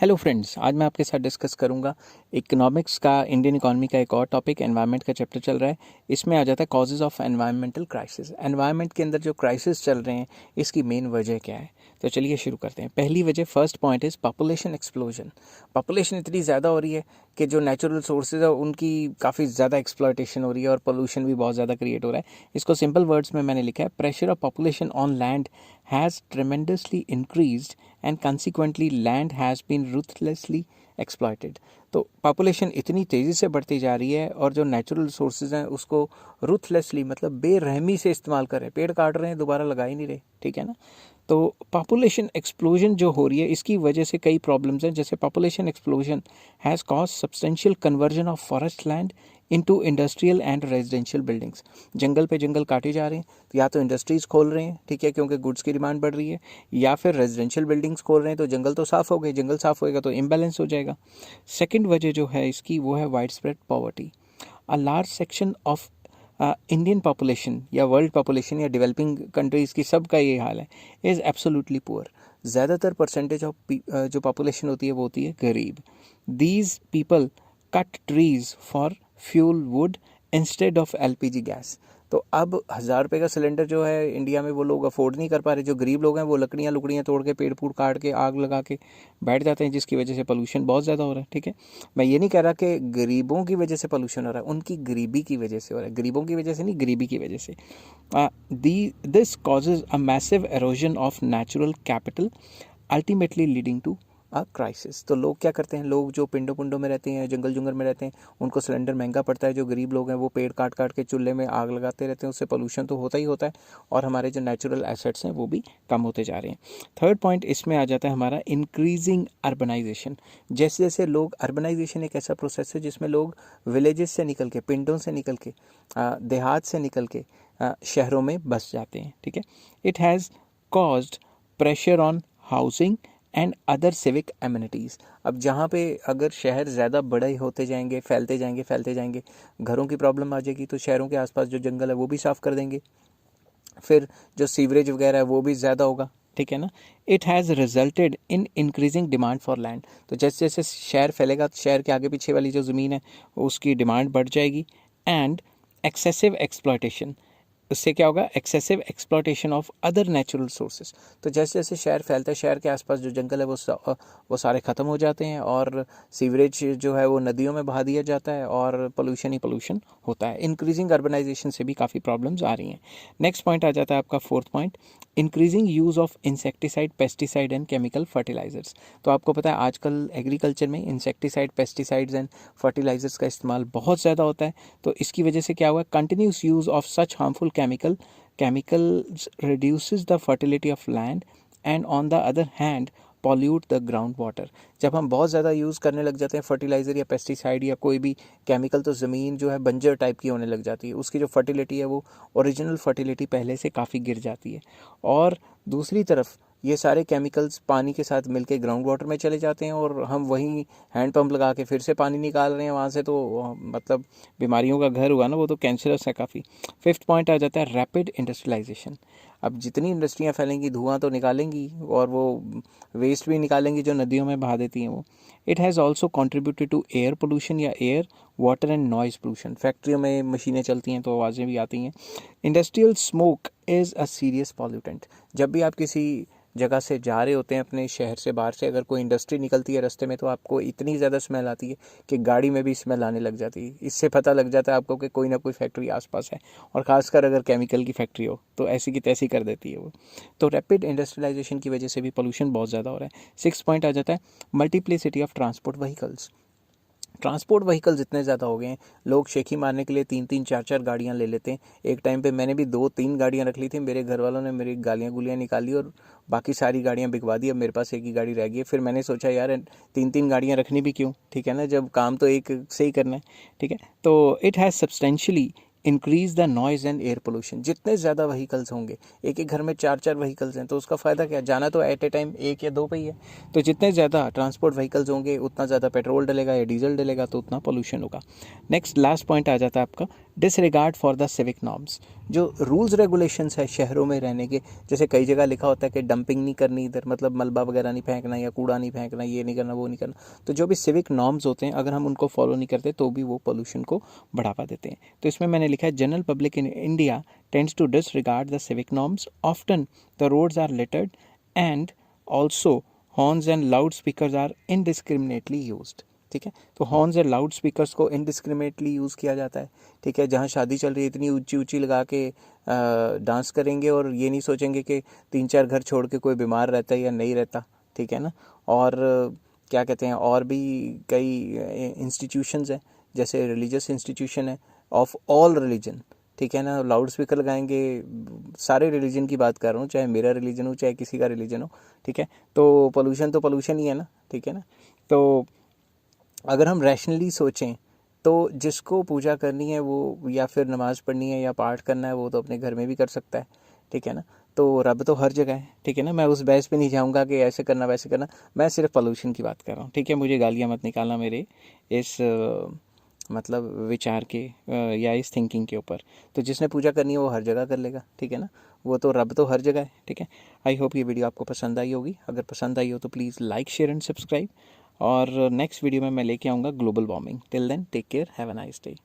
Hello friends, आज मैं आपके साथ डिस्कस करूंगा इकोनॉमिक्स का, इंडियन इकोनॉमी का एक और टॉपिक, एनवायरनमेंट का चैप्टर चल रहा है। इसमें आ जाता है causes of environmental crisis. Environment के अंदर जो क्राइसिस चल रहे हैं, इसकी मेन वजह क्या है। तो चलिए शुरू करते हैं। पहली वजह, first point is population explosion. Population इतनी ज़्यादा हो रही है कि जो नेचुरल सोर्सेज है उनकी काफ़ी ज़्यादा एक्सप्लॉयटेशन हो रही है और पोल्यूशन भी बहुत ज़्यादा क्रिएट हो रहा है। इसको सिंपल वर्ड्स में मैंने लिखा है, pressure of population on land has tremendously increased and consequently land has been ruthlessly exploited. तो पॉपुलेशन इतनी तेज़ी से बढ़ती जा रही है और जो नेचुरल रिसोर्सेज हैं उसको रूथलेसली मतलब बेरहमी से इस्तेमाल कर रहे हैं। पेड़ काट रहे हैं, दोबारा लगा ही नहीं रहे, ठीक है ना। तो पॉपुलेशन एक्सप्लोजन जो हो रही है, इसकी वजह से कई प्रॉब्लम्स हैं। जैसे population explosion has cause substantial conversion of forest land into industrial and residential buildings. जंगल पे जंगल काटे जा रहे हैं, तो या तो इंडस्ट्रीज़ खोल रहे हैं, ठीक है, क्योंकि गुड्स की डिमांड बढ़ रही है, या फिर रेजिडेंशियल बिल्डिंग्स खोल रहे हैं। तो जंगल तो साफ़ हो गए, जंगल साफ़ होएगा तो इम्बैलेंस हो जाएगा। सेकेंड वजह जो है इसकी, वो है wide spread poverty. A large section of Indian population या वर्ल्ड पॉपुलेशन या डेवलपिंग कंट्रीज़ की सबका ये हाल है, इज़ एब्सोल्युटली पुअर। ज़्यादातर परसेंटेज ऑफ जो पॉपुलेशन होती है वो होती है गरीब। These people cut trees for fuel wood instead of LPG gas. तो अब 1,000 रुपये का सिलेंडर जो है इंडिया में वो लोग अफोर्ड नहीं कर पा रहे। जो गरीब लोग हैं वो लकड़ियाँ तोड़ के, पेड़ फूड़ काट के, आग लगा के बैठ जाते हैं, जिसकी वजह से पोल्यूशन बहुत ज़्यादा हो रहा है, ठीक है। मैं ये नहीं कह रहा कि गरीबों की वजह से पोल्यूशन हो रहा है, उनकी गरीबी की वजह से हो रहा है। गरीबों की वजह से नहीं, गरीबी की वजह से। This causes a massive erosion of natural capital, ultimately leading to a crisis. तो लोग क्या करते हैं, लोग जो पिंडों में रहते हैं, जंगल जुंगल में रहते हैं, उनको सिलेंडर महंगा पड़ता है। जो गरीब लोग हैं वो पेड़ काट काट के चूल्हे में आग लगाते रहते हैं, उससे पोल्यूशन तो होता ही होता है और हमारे जो नेचुरल एसेट्स हैं वो भी कम होते जा रहे हैं। थर्ड पॉइंट इसमें आ जाता है हमारा इंक्रीजिंग अर्बनाइजेशन। जैसे जैसे लोग, अर्बनाइजेशन एक ऐसा प्रोसेस है जिसमें लोग विलेजेस से निकल के, पिंडों से निकल के, देहात से निकल के शहरों में बस जाते हैं, ठीक है। It has caused pressure on housing and other civic amenities. अब जहाँ पे अगर शहर ज़्यादा बड़े होते जाएंगे, फैलते जाएंगे, घरों की प्रॉब्लम आ जाएगी, तो शहरों के आसपास जो जंगल है वो भी साफ़ कर देंगे, फिर जो सीवरेज वगैरह है वो भी ज़्यादा होगा, ठीक है ना। It has resulted in increasing demand for land. तो जैसे जैसे शहर फैलेगा, शहर के आगे पीछे वाली जो ज़मीन है उसकी डिमांड बढ़ जाएगी। एंड एक्सेसिव एक्सप्लॉयटेशन, उससे क्या होगा, excessive exploitation of other natural sources. तो जैसे जैसे शहर फैलता है, शहर के आसपास जो जंगल है वो सारे ख़त्म हो जाते हैं और सीवरेज जो है वो नदियों में बहा दिया जाता है और पोल्यूशन ही पोल्यूशन होता है। इंक्रीजिंग अर्बनाइजेशन से भी काफ़ी प्रॉब्लम्स आ रही हैं। नेक्स्ट पॉइंट आ जाता है आपका fourth point, increasing use of insecticide, pesticide and chemical fertilizers. तो आपको पता है आजकल एग्रीकल्चर में इंसेक्टिसाइड, पेस्टिसाइड्स एंड फर्टिलाइजर्स का इस्तेमाल बहुत ज़्यादा होता है। तो इसकी वजह से क्या हुआ, continuous use of such harmful chemicals reduces the fertility of land and on the other hand pollute the ground water। जब हम बहुत ज़्यादा यूज़ करने लग जाते हैं फर्टिलाइज़र या पेस्टिसाइड या कोई भी केमिकल, तो ज़मीन जो है बंजर टाइप की होने लग जाती है। उसकी जो फर्टिलिटी है वो ओरिजिनल फर्टिलिटी पहले से काफ़ी गिर जाती है। और दूसरी तरफ ये सारे केमिकल्स पानी के साथ मिलके ग्राउंड वाटर में चले जाते हैं और हम वहीं हैंड पंप लगा के फिर से पानी निकाल रहे हैं वहाँ से। तो मतलब बीमारियों का घर हुआ ना, वो तो कैंसरस है काफ़ी। फिफ्थ पॉइंट आ जाता है रैपिड इंडस्ट्रियलाइजेशन। अब जितनी इंडस्ट्रियाँ फैलेंगी, धुआं तो निकालेंगी और वो वेस्ट भी निकालेंगी जो नदियों में बहा देती हैं वो। It has also contributed to air pollution या air water and noise pollution. फैक्ट्रियों में मशीनें चलती हैं तो आवाज़ें भी आती हैं। Industrial smoke is a serious pollutant. जब भी आप किसी जगह से जा रहे होते हैं अपने शहर से बाहर से, अगर कोई इंडस्ट्री निकलती है रास्ते में, तो आपको इतनी ज़्यादा स्मेल आती है कि गाड़ी में भी स्मेल आने लग जाती है। इससे पता लग जाता है आपको कि कोई ना कोई फैक्ट्री आसपास है, और ख़ासकर अगर केमिकल की फैक्ट्री हो तो ऐसी की तैसी कर देती है वो। तो रैपिड इंडस्ट्रियलाइजेशन की वजह से भी पोल्यूशन बहुत ज़्यादा हो रहा है। सिक्स पॉइंट आ जाता है multiplicity of transport vehicles. Transport vehicles इतने ज़्यादा हो गए हैं, लोग शेखी मारने के लिए 3-3 4-4 गाड़ियाँ ले लेते हैं। एक टाइम पे मैंने भी 2-3 गाड़ियाँ रख ली थी, मेरे घर वालों ने मेरी गालियाँ गुलियाँ निकाली और बाकी सारी गाड़ियाँ बिकवा दी। अब मेरे पास एक ही गाड़ी रह गई है। फिर मैंने सोचा यार 3-3 गाड़ियाँ रखनी भी क्यों, ठीक है ना, जब काम तो एक से ही करना है, ठीक है। तो it has substantially increase the noise and air pollution. जितने ज़्यादा व्हीकल्स होंगे, एक एक घर में 4-4 व्हीकल्स हैं, तो उसका फ़ायदा क्या, जाना तो एट ए टाइम 1 या 2 पे ही है। तो जितने ज़्यादा ट्रांसपोर्ट व्हीकल्स होंगे उतना ज़्यादा पेट्रोल डलेगा या डीजल डलेगा, तो उतना पोल्यूशन होगा। नेक्स्ट लास्ट पॉइंट आ जाता है आपका disregard for the civic norms, जो रूल्स रेगुलेशंस है शहरों में रहने के, जैसे कई जगह लिखा होता है कि डंपिंग नहीं करनी इधर, मतलब मलबा वगैरह नहीं फेंकना या कूड़ा नहीं फेंकना, ये नहीं करना वो नहीं करना। तो जो भी सिविक नॉर्म्स होते हैं अगर हम उनको फॉलो नहीं करते तो भी वो पोल्यूशन को बढ़ावा देते हैं। तो इसमें मैंने लिखा है general public in India tends to disregard the civic norms, often the roads are littered and also horns and loud speakers are indiscriminately used. ठीक है, तो हॉर्न्स एंड लाउड स्पीकर्स को इनडिस्क्रिमिनेटली यूज़ किया जाता है। ठीक है, जहाँ शादी चल रही है इतनी ऊंची ऊंची लगा के डांस करेंगे और ये नहीं सोचेंगे कि 3-4 घर छोड़ के कोई बीमार रहता है या नहीं रहता। ठीक है ना। और क्या कहते हैं, और भी कई इंस्टीट्यूशंस हैं, जैसे रिलीजियस इंस्टीट्यूशन है ऑफ ऑल रिलीजन। ठीक है ना, लाउड स्पीकर लगाएंगे, सारे रिलीजन की बात कर रहा हूँ, चाहे मेरा रिलीजन हो चाहे किसी का रिलीजन हो। ठीक है, तो पोल्यूशन ही है ना। ठीक है ना, तो अगर हम रैशनली सोचें तो जिसको पूजा करनी है वो, या फिर नमाज़ पढ़नी है या पाठ करना है, वो तो अपने घर में भी कर सकता है। ठीक है ना, तो रब तो हर जगह है। ठीक है ना, मैं उस बहस पे नहीं जाऊंगा कि ऐसे करना वैसे करना, मैं सिर्फ पोल्यूशन की बात कर रहा हूँ। ठीक है, मुझे गालियाँ मत निकालना मेरे इस मतलब विचार के या इस थिंकिंग के ऊपर। तो जिसने पूजा करनी है वो हर जगह कर लेगा। ठीक है ना, वो तो रब तो हर जगह है। ठीक है, आई होप ये वीडियो आपको पसंद आई होगी। अगर पसंद आई हो तो please like share and subscribe, और नेक्स्ट वीडियो में मैं लेके आऊँगा global warming. Till then take care, have a nice day.